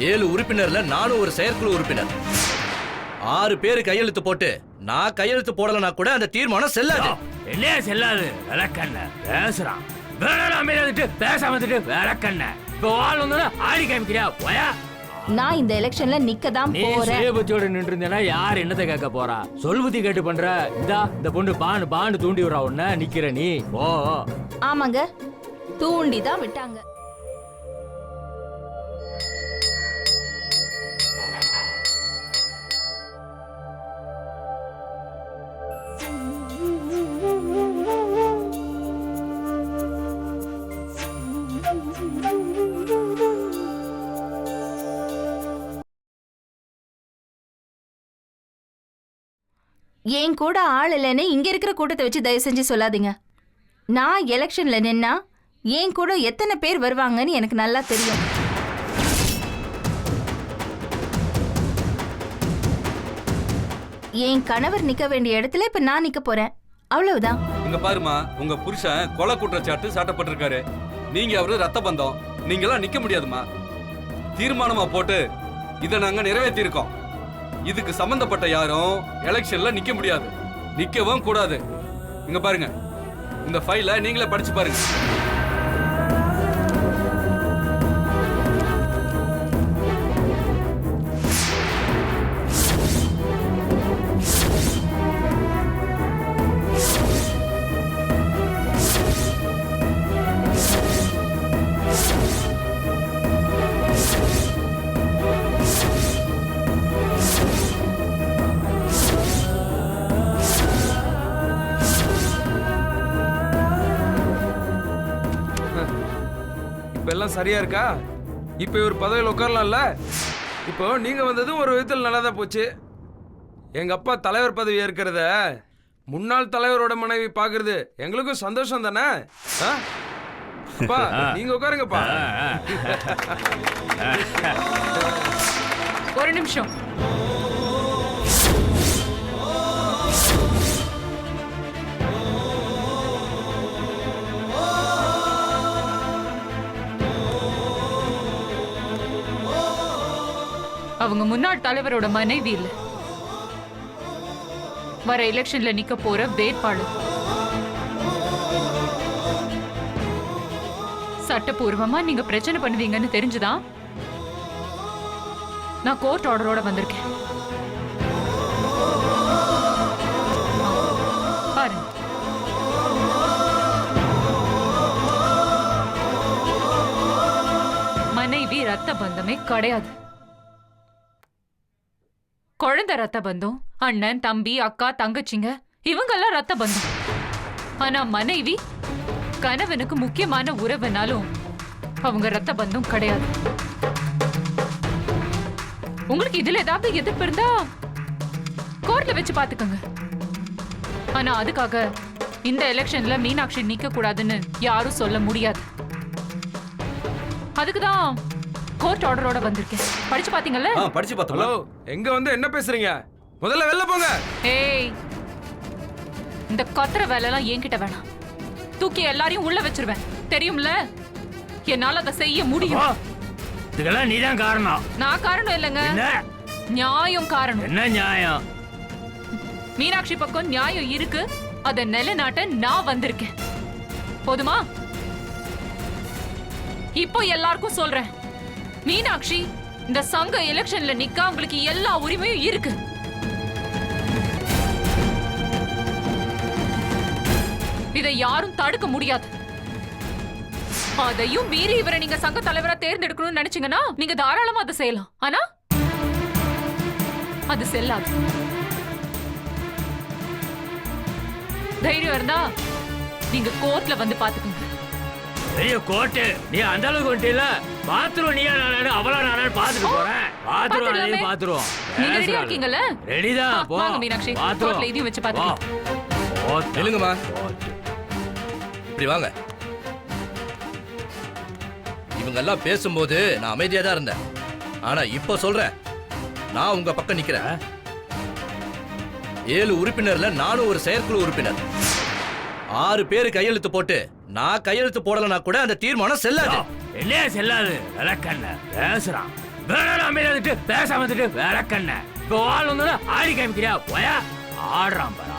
7 உறுப்பினர்ல நானும் ஒரு செயற்குழு உறுப்பினர். 6 பேரு கையெழுத்து போட்டு நான் கையெழுத்து போடலனா கூட அந்த தீர்மானம் செல்லாது. இல்லையா செல்லாது? விளக்கண்ண பேசுறான். பேசாம விளக்கண்ண இப்போ ஆள் வந்து ஆடி காமிக்கிறியா? போயா. நான் இந்த எலெக்ஷன்ல நிக்க தான் போறேன். சுயபுத்தியோட நின்று இருந்தேன்னா யார் என்னத்தை கேட்க போறா? சொல்புத்தி கேட்டு பண்ற. இந்த பொண்ணு பாண்டு தூண்டி விடுறா உன்ன. நிக்கிற நீ ஓ. ஆமாங்க, தூண்டி தான் விட்டாங்க. என் கூட ஆள் இல்லைன்னு இங்க இருக்கிற கூட்டத்தை வச்சு தயவு செஞ்சு சொல்லாதீங்க. நான் எலெக்ஷன்ல நின்னா என் கூட எத்தனை பேர் வருவாங்கன்னு எனக்கு நல்லா தெரியும். என் கணவர் நிக்க வேண்டிய இடத்துல இப்ப நான் நிக்க போறேன், அவ்வளவுதான். இங்க பாருமா, உங்க புருஷன் கொலை குற்றச்சாட்டு சாட்டப்பட்டிருக்காரு. நீங்க அவரு ரத்த பந்தம், நீங்க எல்லாம் நிக்க முடியாதுமா. தீர்மானமா போட்டு இதை நாங்க நிறைவேற்றி இருக்கோம். இதுக்கு சம்பந்தப்பட்ட யாரும் எலெக்ஷன்ல நிக்க முடியாது, நிக்கவும் கூடாது. இங்க பாருங்க, இந்த ஃபைலை நீங்களே படிச்சு பாருங்க. எல்லாம் சரியா இருக்கா? இப்ப ஒரு பதவியில் உட்காரலாம்ல. இப்போ நீங்க வந்ததும் ஒரு விதத்தில் நல்லா தான் போச்சு. எங்க அப்பா தலைவர் பதவி ஏற்கிறத முன்னாள் தலைவரோட மனைவி பாக்குறது எங்களுக்கும் சந்தோஷம் தானே. அப்பா நீங்க உட்காருங்கப்பா. ஒரு நிமிஷம். அவங்க முன்னாள் தலைவரோட மனைவி இல்ல, வர எலெக்ஷன்ல நிக்க போற வேட்பாளர். சட்டப்பூர்வமா நீங்க பிரச்சனை பண்ணுவீங்கன்னு தெரிஞ்சுதான் நான் கோர்ட் ஆர்டரோட வந்திருக்கேன். பாருங்க. மனைவி ரத்த பந்தமே கிடையாது, குழந்தை ரத்த பந்தம். அண்ணன், தம்பி, அக்கா, தங்கச்சிங்க இவங்கெல்லாம் ரத்த பந்தம். ஆனா மனைவி கணவனுக்கு முக்கியமான உறவுனாலும் அவங்க ரத்த பந்தம் கிடையாது. உங்களுக்கு இதுல ஏதாவது எதிர்ப்பு இருந்தா கோர்ட்ல வச்சு பாத்துக்கோங்க. ஆனா அதுக்காக இந்த எலெக்ஷன்ல மீனாட்சி நிக்க கூடாதுன்னு யாரும் சொல்ல முடியாது. அதுக்குதான் கோர்ட் ஆர்டரோட வந்திருக்கேன். படிச்சு பாத்தீங்கல்ல? படிச்சு பார்த்தோம். ஹலோ, எங்க வந்து என்ன பேசுறீங்க? முதல்ல வெளில போங்க. ஏய், இந்த கத்திர வேலை எல்லாம் என்கிட்ட வேணாம். தூக்கி எல்லாரையும் உள்ள வச்சிருவேன், தெரியும்ல? என்னால அதை செய்ய முடியும். இதுக்கெல்லாம் நீதான் காரணம். நான் காரணம் இல்லைங்க, நியாயம் காரணம். என்ன நியாயம்? மீனாட்சி பக்கம் நியாயம் இருக்கு, அதை நிலைநாட்ட நான் வந்திருக்கேன். போதுமா? இப்போ எல்லாருக்கும் சொல்றேன், மீனாட்சி இந்த சங்க எலெக்ஷன்ல நிக்க உங்களுக்கு எல்லா உரிமையும் இருக்கு. இதை யாரும் தடுக்க முடியாது. அதையும் மீறி இவரை நீங்க சங்க தலைவரா தேர்ந்தெடுக்கணும்னு நினைச்சீங்கன்னா நீங்க தாராளமா அதை செய்யலாம். ஆனா அது செல்லாது. தைரியம் இருந்தா நீங்க கோர்ட்ல வந்து பாத்துக்கோங்க. பெரிய கோட்டு, நீ அந்த அளவுக்கு வந்துட்டீல. பாத்ரூம் நீயா நானு அவளா நானு பாத்துட்டு போறேன். பாத்ரூம் பாத்ரூம் நீங்க ரெடியா இருக்கீங்கல? ரெடிதான். போ வாங்க மீனாட்சி, கோர்ட்ல இதையும் வச்சு பாத்துக்கோ. நில்லுங்கம்மா, இப்படி வாங்க. இவங்க எல்லாம் பேசும்போது நான் அமைதியா தான் இருந்தேன். ஆனா இப்ப சொல்றேன், நான் உங்க பக்கம் நிக்கிறேன். 7 உறுப்பினர்ல நானும் ஒரு செயற்குழு உறுப்பினர். 6 பேரு கையெழுத்து போட்டு நான் கையெழுத்து போடலனா கூட அந்த தீர்மானம் செல்லாது. இல்லையா செல்லாது? விளக்கண்ண பேசுறான். வேணாலும் அமைதியா இருந்துட்டு பேசாம வந்துட்டு விளக்கண்ண இப்போ ஆள் வந்தோன்னா ஆடி காமிக்கிறியா போயா ஆடுறான் பாரு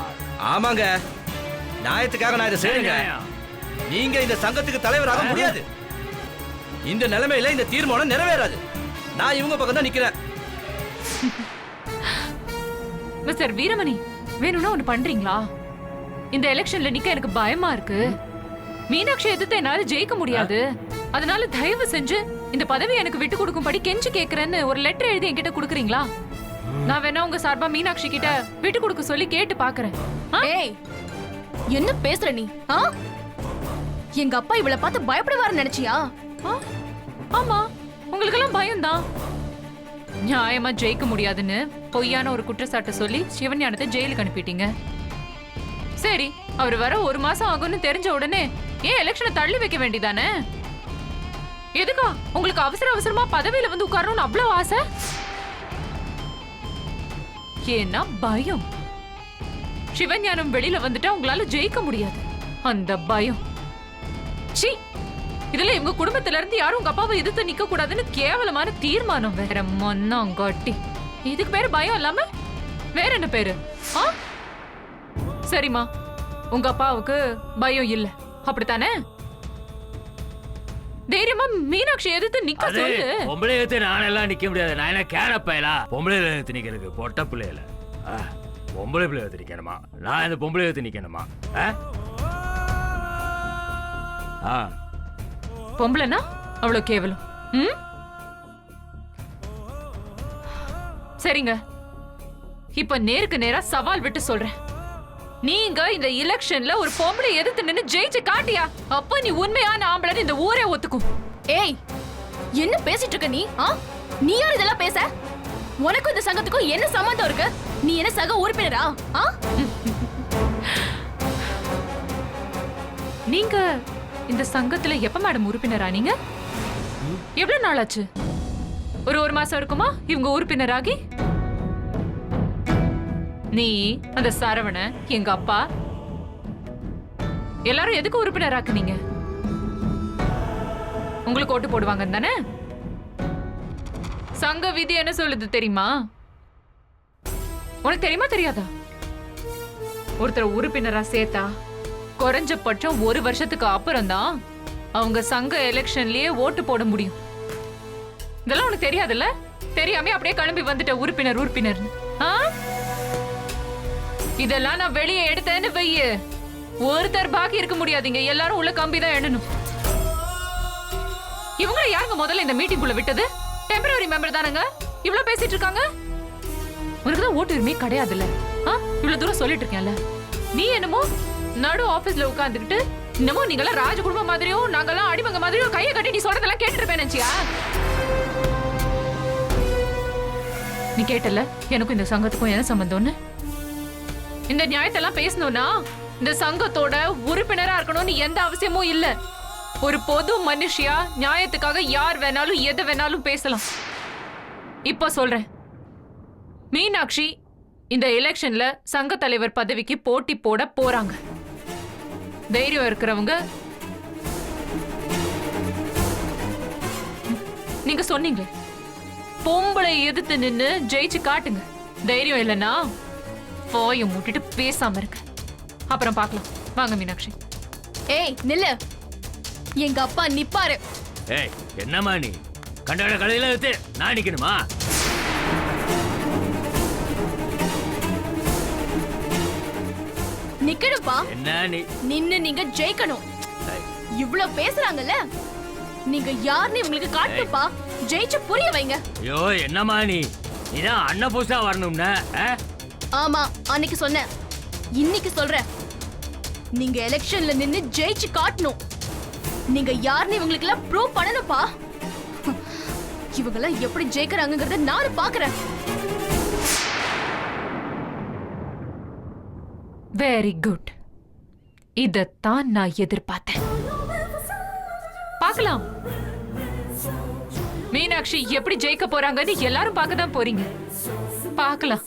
ஆமாங்க, நியாயத்துக்காக நான் இதை செய்யுங்க. நீங்க இந்த சங்கத்துக்கு தலைவராக முடியாது. இந்த நிலைமையில இந்த தீர்மானம் நிறைவேறாது. நான் இவங்க பக்கம் தான் நிக்கிறேன். மிஸ்டர் வீரமணி, வேணும்னா ஒண்ணு பண்றீங்களா? இந்த எலெக்ஷன்ல நிக்க எனக்கு பயமா இருக்கு. மீனாட்சி எதிர்த்து என்னால ஜெயிக்க முடியாது. அதனால தயவு செஞ்சு இந்த பதவி எனக்கு விட்டு கொடுக்கும்படி கெஞ்சி கேக்குறேன்னு ஒரு லெட்டர் எழுதி என்கிட்ட கொடுக்குறீங்களா? நான் வேணா உங்க சார்பா மீனாட்சி கிட்ட விட்டு கொடுக்க சொல்லி கேட்டு பாக்குறேன். ஏய், என்ன பேசுற நீ? எங்க அப்பா இவளை பார்த்து பயப்படுவாரு நினைச்சியா? ஆமா, உங்களுக்கெல்லாம் பயம்தான். நியாயமா ஜெயிக்க முடியாதுன்னு பொய்யான ஒரு குற்றச்சாட்டை சொல்லி சிவஞானத்தை ஜெயிலுக்கு அனுப்பிட்டீங்க. சரி, அவர் வர 1 மாசம் ஆகும்னு தெரிஞ்ச உடனே ஏன் எலெக்ஷனை தள்ளி வைக்க வேண்டியதானே? எதுக்கா உங்களுக்கு அவசர அவசரமா பதவியில வந்து உட்காரணும்னு அவ்வளவு ஆசை? ஏன்னா பயம். சிவஞானம் வெளியில வந்துட்டா உங்களால ஜெயிக்க முடியாது, அந்த பயம். சீ, இதுல இவங்க குடும்பத்துல இருந்து யாரும் உங்க அப்பாவை எதிர்த்து நிக்க கூடாதுன்னு கேவலமான தீர்மானம். வேற மண்ணாங்காட்டி. இதுக்கு பேரு பயம் இல்லாம வேற என்ன பேரு? சரிம்மா, உங்க அப்பாவுக்கு பயம் இல்ல, அப்படித்தானே? தைரியமா மீனாட்சி எதிர்த்து நிக்க சொல்லு. பொம்பளை எடுத்து நானெல்லாம் நிக்க முடியாது. நான் என்ன கேனப்பையலா? பொம்பளை எடுத்து நிக்கிறதுக்கு பொட்ட பிள்ளையில பொம்பளை பிள்ளை எடுத்து நிக்கணுமா? நான் இந்த பொம்பளை எடுத்து நிக்கணுமா? பொம்பளைனா அவ்வளவு கேவலம். சரிங்க, இப்ப நேருக்கு நேரா சவால் விட்டு சொல்றேன். நீங்க இந்த எலெக்ஷன்ல ஒரு பொம்பளை எதிர்த்து நின்னு ஜெயிச்சு காட்டியா, அப்ப நீ உண்மையான ஆம்பளை இந்த ஊரே ஒத்துக்கும். ஏய், என்ன பேசிட்டு இருக்க நீ? நீ யார் இதெல்லாம் பேச? உனக்கும் இந்த சங்கத்துக்கும் என்ன சம்பந்தம் இருக்கு? நீ என்ன சக உறுப்பினரா? நீங்க இந்த சங்கத்துல எப்ப மேடம் உறுப்பினரா? நீங்க எவ்வளவு நாள் ஆச்சு? ஒரு மாசம் இருக்குமா இவங்க உறுப்பினராகி? நீ, அந்த சரவண, எங்க அப்பா எல்லாரும் எதுக்கு உறுப்பினராக்குனீங்க? உங்களுக்கு ஓட்டு போடுவாங்க தானே? சங்க விதி என்ன சொல்லுது தெரியுமா? உனக்கு தெரியுமா தெரியாதா? ஒருத்தர் உறுப்பினரா சேர்த்தா குறைஞ்சபட்சம் 1 வருஷத்துக்கு அப்புறம் தான் அவங்க சங்க எலெக்ஷன்லயே ஓட்டு போட முடியும். இதெல்லாம் உனக்கு தெரியாதுல்ல? தெரியாம அப்படியே கிளம்பி வந்துட்ட உறுப்பினர். இதெல்லாம் நான் வெளியே எடுத்தேன்னு வைய, ஒருத்தர் பாக்கி இருக்க முடியாதீங்க. எல்லாரும் உள்ள கம்பிதான் எண்ணணும். இவங்களை யாருங்க முதல்ல இந்த மீட்டிங் குள்ள விட்டது? டெம்பரரி மெம்பர் தானங்க. இவ்வளவு பேசிட்டு இருக்காங்க. உனக்குதான் ஓட்டு உரிமை கிடையாதுல்ல? இவ்வளவு தூரம் சொல்லிட்டு இருக்கேன்ல. நீ என்னமோ நடு ஆபீஸ்ல உட்கார்ந்துகிட்டு இன்னமும் நீங்களாம் ராஜ குடும்பம் மாதிரியும் நாங்கெல்லாம் அடிமங்க மாதிரியும் கையை கட்டி நீ சொல்றதெல்லாம் கேட்டுட்டு இருப்பேன் நினைச்சியா? நீ கேட்டல எனக்கும் இந்த சங்கத்துக்கும் என்ன சம்பந்தம்னு? இந்த நியாயத்தெல்லாம் பேசணும்னா இந்த சங்கத்தோட உறுப்பினரா இருக்கணும்னு எந்த அவசியமும் இல்ல. ஒரு பொது மனுஷியா நியாயத்துக்காக யார் வேணாலும் எது வேணாலும் பேசலாம். இப்ப சொல்றேன், மீனாட்சி இந்த எலெக்ஷன்ல சங்க தலைவர் பதவிக்கு போட்டி போட போறாங்க. தைரியம் இருக்கிறவங்க நீங்க சொன்னீங்க பொம்பளை எதிர்த்து நின்னு ஜெயிச்சு காட்டுங்க. தைரியம் இல்லைன்னா போய மூட்டிட்டு பேசாம இருக்க. அப்புறம் பார்க்கலாம். வாங்க மீனாட்சி. ஏய் நில்லு, எங்க அப்பா நிப்பாரு. ஏய், என்னம்மா நீ கண்டாட கடையில எடுத்து நான் நிக்கணுமா? நிக்கணும்பா. என்ன நீ நின்னு நீங்க ஜெயிக்கணும். இவ்வளவு பேசுறாங்கல்ல, நீங்க யாருன்னு உங்களுக்கு காட்டுப்பா. ஜெயிச்சு புரிய வைங்க. ஐயோ, என்னம்மா நீதான் அண்ணன் புதுசா வரணும்னா? ஆமா, அன்னைக்கு சொன்னேன், இன்னைக்கு சொல்றேன். நீங்க எலெக்ஷன்ல நின்னு ஜெயிச்சு காட்டணும். நீங்க யாருன்னு இவங்களுக்கு எல்லாம் ப்ரூவ் பண்ணணும்ப்பா. இவங்க எல்லாம் எப்படி ஜெயிக்கிறாங்கங்கறத நானும் பாக்குறேன். Very good. இதத்தான் நான் எதிர்பார்த்தேன். பார்க்கலாம் மீனாட்சி எப்படி ஜெயிக்க போறாங்கன்னு எல்லாரும் பார்க்க தான் போறீங்க. பார்க்கலாம்.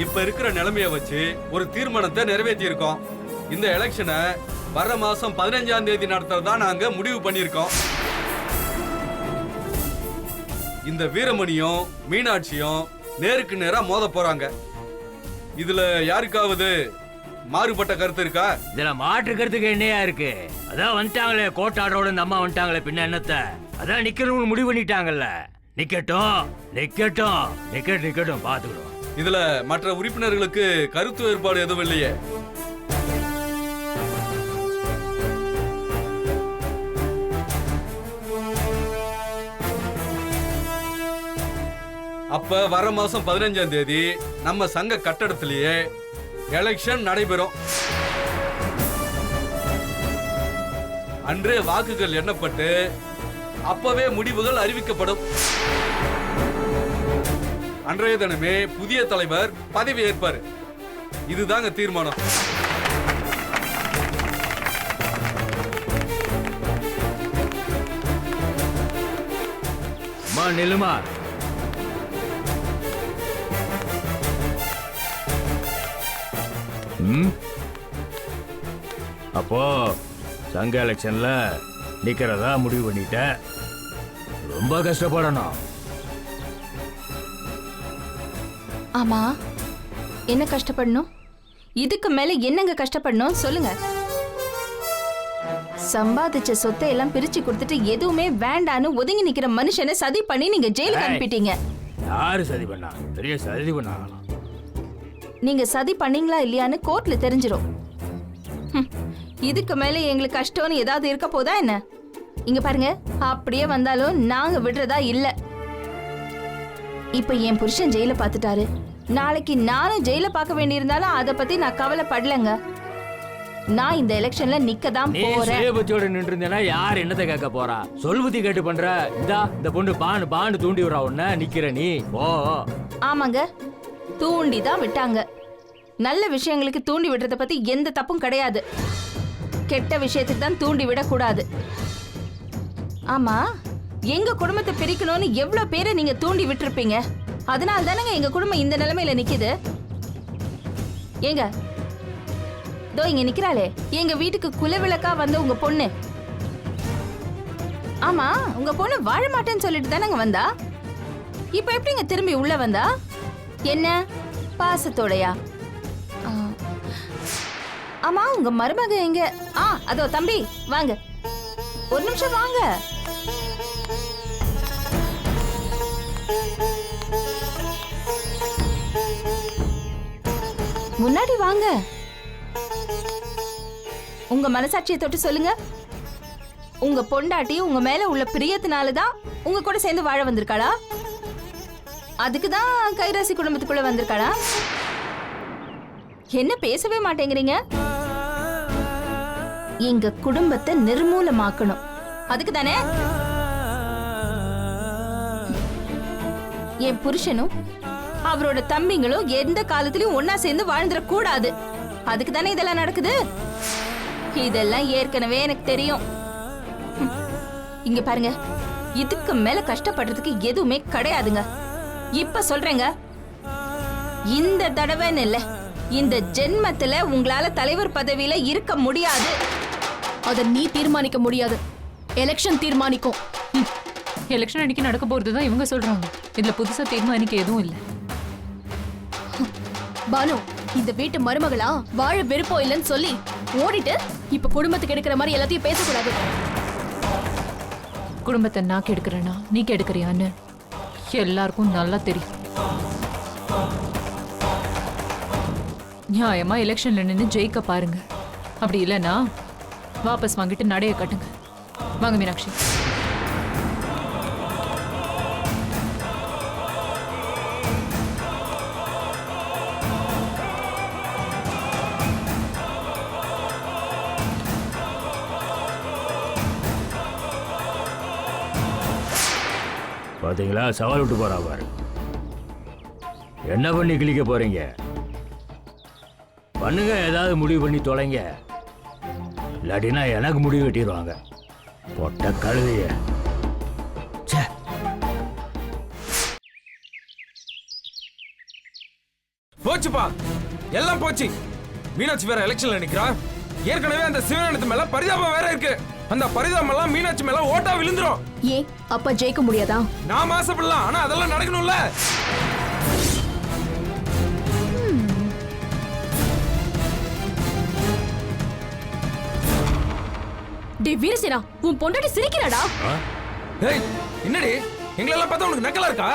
இப்ப இருக்கிற நிலைமைய வச்சு ஒரு தீர்மானத்தை நிறைவேற்றி இருக்கோம். இந்த எலெக்ஷனை வர மாசம் 15ஆம் தேதி நடத்துறதா நாங்க முடிவு பண்ணியிருக்கோம். இந்த வீரமணியும் மீனாட்சியும் நேருக்கு நேரா மோத போறாங்க. இதுல யாருக்காவது மாறுபட்ட கருத்து இருக்கா? இதுல மாற்று கருத்துக்கு என்னையா இருக்கு? அதான் வந்துட்டாங்களே, கோட்டாடோட இந்த அம்மா வந்துட்டாங்களே, பின்ன என்னத்த? அதான் நிக்கணும்னு முடிவு பண்ணிட்டாங்கல்ல. நிக்கட்டும் நிக்கட்டும் நிக்கட்டும் நிக்கட்டும், பாத்துக்கிடுவோம். இதுல மற்ற உறுப்பினர்களுக்கு கருத்து வேறுபாடு எதுவும் இல்லையே? அப்ப வர மாசம் 15ஆம் தேதி நம்ம சங்க கட்டடத்திலேயே எலெக்ஷன் நடைபெறும். அன்றே வாக்குகள் எண்ணப்பட்டு அப்பவே முடிவுகள் அறிவிக்கப்படும். அன்றைய தினமே புதிய தலைவர் பதவி ஏற்பாரு. இதுதாங்க தீர்மானம். நிலுமா, அப்போ சங்க எலெக்ஷன்ல நிக்கிறதா முடிவு பண்ணிட்ட. ரொம்ப கஷ்டப்படணும். ஆமா, என்ன கஷ்டப்படணும்? இதுக்கு மேல என்னங்க கஷ்டப்படணும் சொல்லுங்க. சம்பாதிச்ச சொத்தை எல்லாம் பிரிச்சு கொடுத்துட்டு எதுவுமே வேண்டான்னு ஒதுங்கி நிக்கிற மனுஷனை சதி பண்ணி நீங்க ஜெயிலுக்கு அனுப்பிட்டீங்க. யாரு சதி பண்ணா? பெரிய சதி பண்ணாங்களாம். நீங்க சதி பண்ணீங்களா இல்லையான்னு கோர்ட்ல தெரிஞ்சிரும். இதுக்கு மேல எங்களுக்கு கஷ்டம்னு ஏதாவது இருக்க போதா என்ன? இங்க பாருங்க, அப்படியே வந்தாலும் நாங்க விடுறதா இல்ல. இப்ப என் புருஷன் ஜெயில பாத்துட்டாரு. நாளைக்கு நானும் ஜெயில பார்க்க வேண்டியிருந்தாலும் அதை பத்தி நான் கவலைப்படலங்க. நான் இந்த எலெக்ஷன்ல நிக்கதான் போறேன். சுயபுத்தியோட நின்று இருந்தேன்னா யார் என்னத்தை கேட்க போறா? சொல்புத்தி கேட்டு பண்ற. இந்த பொண்ணு பாண்டு தூண்டி விடுறா உன்ன. நிக்கிற நீ ஓ. ஆமாங்க, தூண்டி தான் விட்டாங்க. நல்ல விஷயங்களுக்கு தூண்டி விடுறத பத்தி எந்த தப்பும் கிடையாது. கெட்ட விஷயத்துக்கு தான் தூண்டி விடக்கூடாது. ஆமா, எங்க குடும்பத்தை பிரிக்கணும்னு எவ்வளவு பேரை நீங்க தூண்டி விட்டுருப்பீங்க. அதனால தானங்க எங்க குடும்பம் இந்த நிலைமையில நிக்குது. ஏங்க, தோ இங்க நிக்கிறாளே எங்க வீட்டுக்கு குலவிளக்கா வந்த உங்க பொண்ணு. ஆமா, உங்க பொண்ணு வாழ மாட்டேன்னு சொல்லிட்டு தானங்க வந்தா. இப்ப எப்படிங்க திரும்பி உள்ள வந்தா? என்ன பாசத்தோடையா? ஆமா, உங்க மருமக எங்க? அதோ தம்பி, வாங்க, ஒரு நிமிஷம் வாங்க. முன்னாடி வாங்க. உங்க மனசாட்சியை தொட்டு சொல்லுங்க. உங்க பொண்டாட்டி உங்க மேல உள்ள பிரியத்தினாலதான் உங்க கூட சேர்ந்து வாழ வந்திருக்காளா? அதுக்குதான் கைராசி குடும்பத்துக்குள்ள வந்திருக்காளா? என்ன பேசவே மாட்டேங்கிறீங்க? எங்க குடும்பத்தை நிர்மூலமாக்கணும், அதுக்கு தானே? என் புருஷனும் அவரோட தம்பிங்களும் எந்த காலத்திலயும் ஒன்னா சேர்ந்து வாழ்ந்துட கூடாது, அதுக்கு தானே இதெல்லாம் நடக்குது. இதெல்லாம் ஏற்கனவே எனக்கு தெரியும். இங்க பாருங்க, இதுக்கு மேல கஷ்டப்படுறதுக்கு எதுவுமே கிடையாதுங்க. இப்ப சொல்றேங்க, இந்த தடவைன்னு இல்ல, இந்த ஜென்மத்துல உங்களால தலைவர் பதவியில இருக்க முடியாது. அத நீ தீர்மானிக்க முடியாது, எலெக்ஷன் தீர்மானிக்கும். எலெக்ஷன் அன்னைக்கு நடக்க போறதுதான் இவங்க சொல்றாங்க. இதுல புதுசா தீர்மானிக்க எதுவும் இல்ல. பானு, இந்த வீட்டு மருமகளா வாழ விருப்பம் இல்லைன்னு சொல்லி ஓடிட்டு இப்ப குடும்பத்துக்கு எடுக்கிற மாதிரி எல்லாத்தையும் பேசக்கூடாது. குடும்பத்தை நான் கெடுக்கிறேன்னா நீ கெடுக்கிறியான்னு எல்லாருக்கும் நல்லா தெரியும். நியாயமா எலெக்ஷன்ல நின்று ஜெயிக்க பாருங்க. அப்படி இல்லைன்னா வாபஸ் வாங்கிட்டு நடைய கட்டுங்க. வாங்க மீனாட்சி. பாத்தீங்களா, சவால் விட்டு போறா பாரு. என்ன பண்ணி கிளிக்க போறீங்க? பண்ணுங்க, ஏதாவது முடிவு பண்ணி தொலைங்க. இல்லாட்டினா எனக்கு முடிவு கட்டிடுவாங்க. பொட்ட கழுதைய. போச்சுப்பா, எல்லாம் போச்சு. மீனாட்சி வேற எலெக்ஷன்ல நிக்கிறா. ஏற்கனவே அந்த சிவனத்து மேல பரிதாபம் வேற இருக்கு. அந்த பரிதாபம் எல்லாம் மீனாட்சி மேல ஓட்டா விழுந்துரும். ஏன் அப்பா ஜெயிக்க முடியாதா? நாம ஆசைப்படலாம், ஆனா அதெல்லாம் நடக்கணும்ல. டே வீரசேனா, உன் பொண்டாட்டி சிரிக்கிறாடா. ஏய், என்னடி எங்களெல்லாம் பார்த்தா உனக்கு நக்கலா இருக்கா?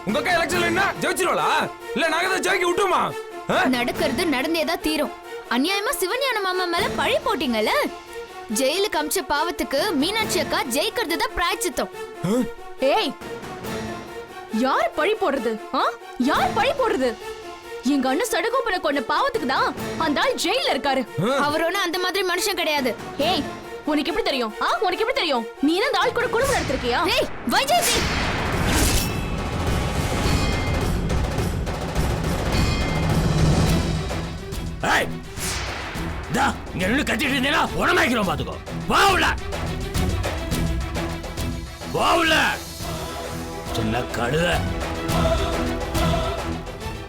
உங்க அக்கா எலெக்ஷன்ல என்ன ஜெயிச்சிருவாளா? இல்ல நாங்க தான் ஜெயிக்க விட்டுமா? நடக்கிறது நடந்தேதான் தீரும். அநியாயமா சிவஞான மாமா மேல பழி போட்டீங்கல்ல. ஜெயிலுக்கு அமிச்ச பாவத்துக்கு மீனாட்சி அக்கா ஜெயிக்கிறது தான் பிராய்ச்சித்தம். ஏய், யார் பழி போடுறது? யார் பழி போடுறது? எங்க அண்ணன் சடகோபனை கொண்ட பாவத்துக்கு தான் அந்த ஆள் ஜெயில இருக்காரு. அவர் ஒன்னும் அந்த மாதிரி மனுஷன் கிடையாது. ஏய், உனக்கு எப்படி தெரியும்? உனக்கு எப்படி தெரியும்? நீ என்ன அந்த ஆள் கூட குடும்பம் நடத்திருக்கியா? ஏய் வைஜெயந்தி, ஏய் டா இங்க நின்னு கத்திட்டு இருந்தேனா உடமாக்கிறோம் பாத்துக்கோ. வா உள்ள, வா உள்ள. சின்ன கழுத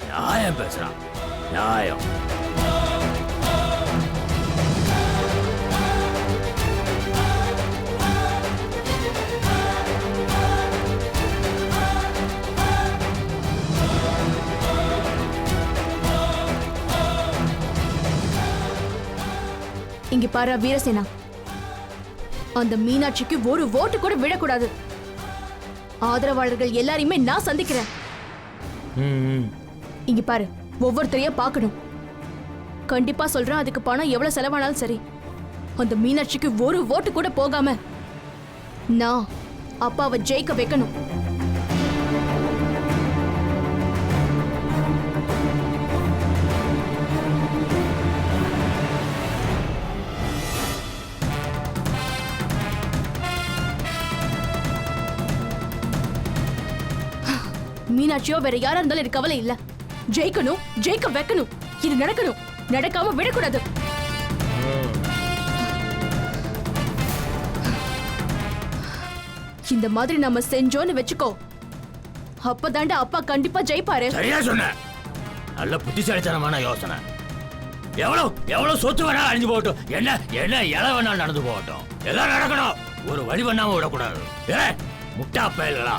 நியாயம் பேசுறான், நியாயம். இங்க பாரு வீரசேனா, அந்த மீனாட்சிக்கு ஒரு ஓட்டு கூட விடக்கூடாது. ஆதரவாளர்கள் எல்லாரையுமே நான் சந்திக்கிறேன். இங்க பாரு, ஒவ்வொருத்தரையும் பார்க்கணும். கண்டிப்பா சொல்றேன், அதுக்கு பணம் எவ்வளவு செலவானாலும் சரி, அந்த மீனாட்சிக்கு ஒரு ஓட்டு கூட போகாம நான் அப்பாவை ஜெயிக்க வைக்கணும். மீனாட்சியோ வேற யாரா இருந்தாலும் எனக்கு கவலை இல்ல. ஜெயிக்கணும், ஜெயிக்க வைக்கணும். இது நடக்கணும், நடக்காம விடக்கூடாது. இந்த மாதிரி நம்ம செஞ்சோன்னு வெச்சுக்கோ, அப்பதாண்டா அப்பா கண்டிப்பா ஜெயிப்பாரு. சரியா சொன்ன, நல்ல புத்திசாலித்தனமான யோசனை. எவ்வளவு சொத்து வேணா அழிஞ்சு போகட்டும், என்ன என்ன இலை வேணாலும் நடந்து போகட்டும், எல்லாம் நடக்கணும். ஒரு வழி பண்ணாம விடக்கூடாது. முட்டா பயல்களா,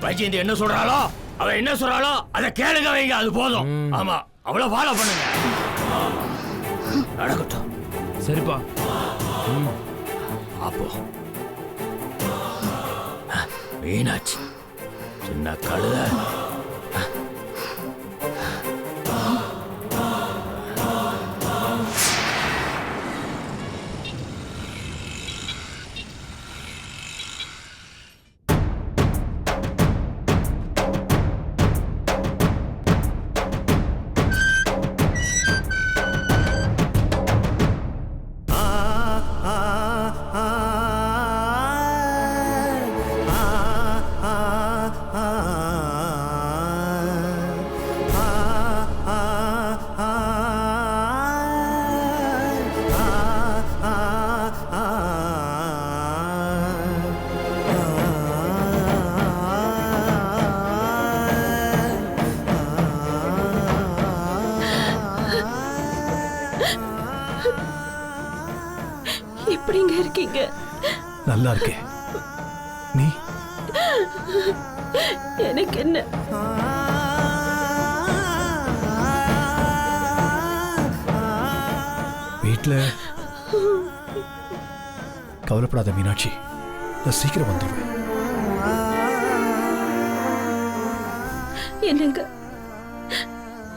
வைஜெயந்தி என்ன சொல்றாளோ, அவ என்ன சொல்றாளோ அதை கேளுங்க வைங்க, அது போதும். ஆமா, அவ்வளவு ஃபாலோ பண்ணுங்க. நடக்கட்டும். சரிப்பா. அப்போ மீனாட்சி சின்ன கழுத எப்படிங்க இருக்கீங்க? நல்லா இருக்கேன். நீ? எனக்கு என்ன, வீட்ல கவலைப்படாத மீனாட்சி, நான் சீக்கிரம் வந்துடுவேன். என்னங்க,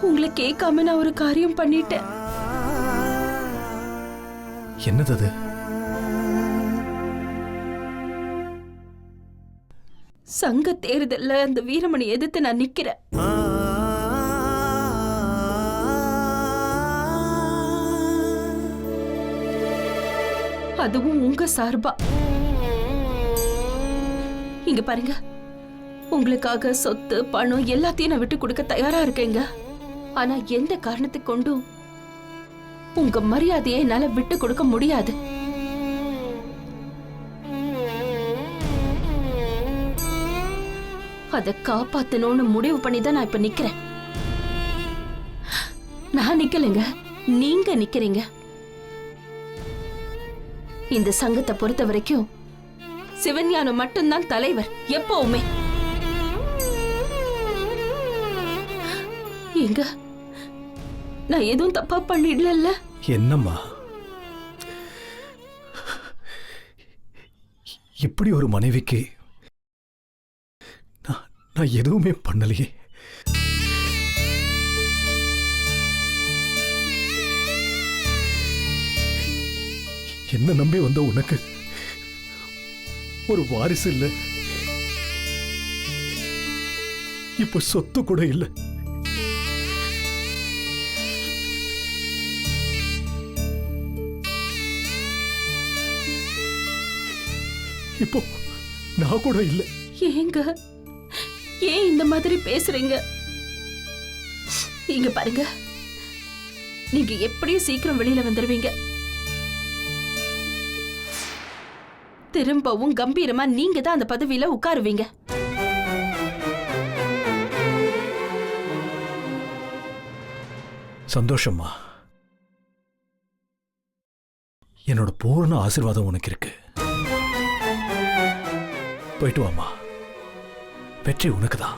உங்களை கேட்காம நான் ஒரு காரியம் பண்ணிட்டேன். என்னது அது? சங்க தேர்தல்ல அந்த வீரமணி எதிர்த்து நான் நிக்கிறேன். அதுவும் உங்க சார்பா. இங்க பாருங்க, உங்களுக்காக சொத்து பணம் எல்லாத்தையும் நான் விட்டு கொடுக்க தயாரா இருக்கேங்க. ஆனா எந்த காரணத்தை கொண்டும் உங்க மரியாதையை என்னால விட்டு கொடுக்க முடியாது. அதை காப்பாத்தணும்னு முடிவு பண்ணி தான் நான் இப்ப நிக்கிறேன். நிக்கலைங்க, நீங்க நிக்கிறீங்க. இந்த சங்கத்தை பொறுத்த வரைக்கும் சிவஞானம் மட்டும்தான் தலைவர் எப்பவுமே. எங்க நான் எதுவும் தப்பா பண்ணிடல? என்னம்மா இப்படி ஒரு மனைவிக்கு நான் எதுவுமே பண்ணலையே. என்ன நம்பி வந்த உனக்கு ஒரு வாரிசு இல்ல, இப்ப சொத்து கூட இல்லை. இப்போ நான் கூட இல்லை. ஏங்க ஏன் இந்த மாதிரி பேசுறீங்க? இங்க பாருங்க, நீங்க எப்படியும் சீக்கிரம் வெளியில வந்துருவீங்க. திரும்பவும் கம்பீரமா நீங்க தான் அந்த பதவியில உட்காருவீங்க. சந்தோஷம்மா, என்னோட பூர்ண ஆசீர்வாதம் உனக்கு இருக்கு. போயிட்டு வாமா, வெற்றி உனக்கு தான்.